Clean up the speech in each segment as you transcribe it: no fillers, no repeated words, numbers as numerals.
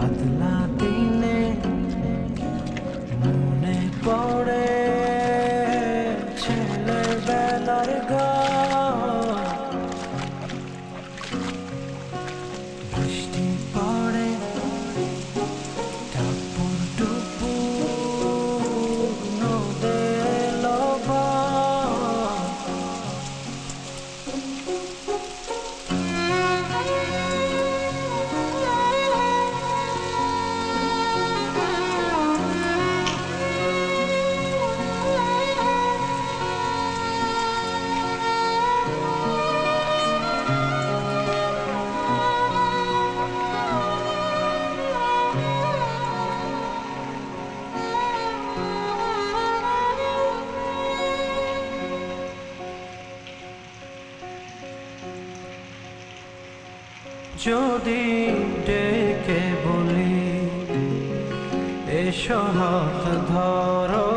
বাদলা দিনে মনে পড়ে ছেলেবেলার গান। বৃষ্টি পড়ে টাপুর টুপুর নদে লবণ। যদি ডেকে বলি এসো হাত ধরো,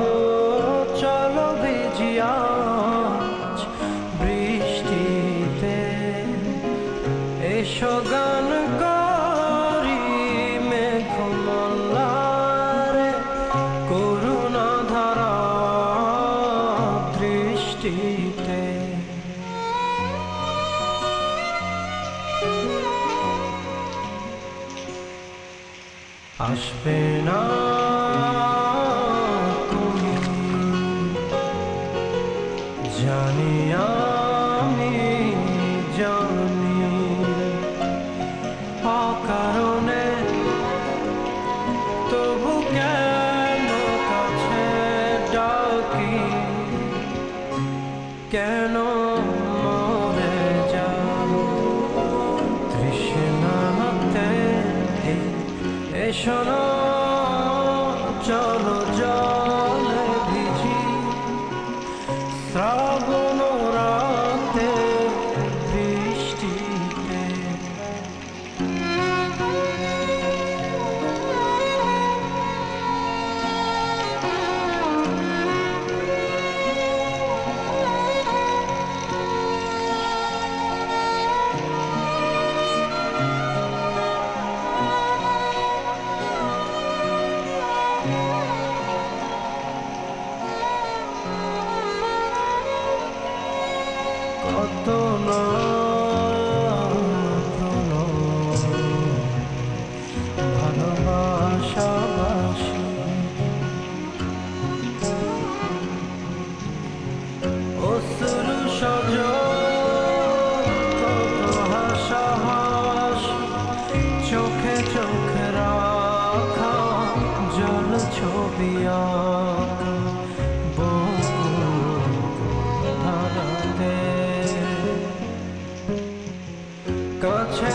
চলো ভিজি আজ বৃষ্টিতে, এসো গান করি মেঘমল্লারে, করুণা ধারা দৃষ্টিতে। আসবে না তুমি জানি, আমি জানি, অকারণে তবু কেন কাছে ডাকি, কেন মরে যাও তৃষ্ণাতে। এসো না চলো জলে ভিজি, শ্রাবণ রাতে বৃষ্টিতে। কত না ভালোবাসাবাসি, অশ্রু সজল কত হাসাহাসি, চোখে চোখে রাখা জল ছবি আঁকা বকুল ধারাতে। কাছে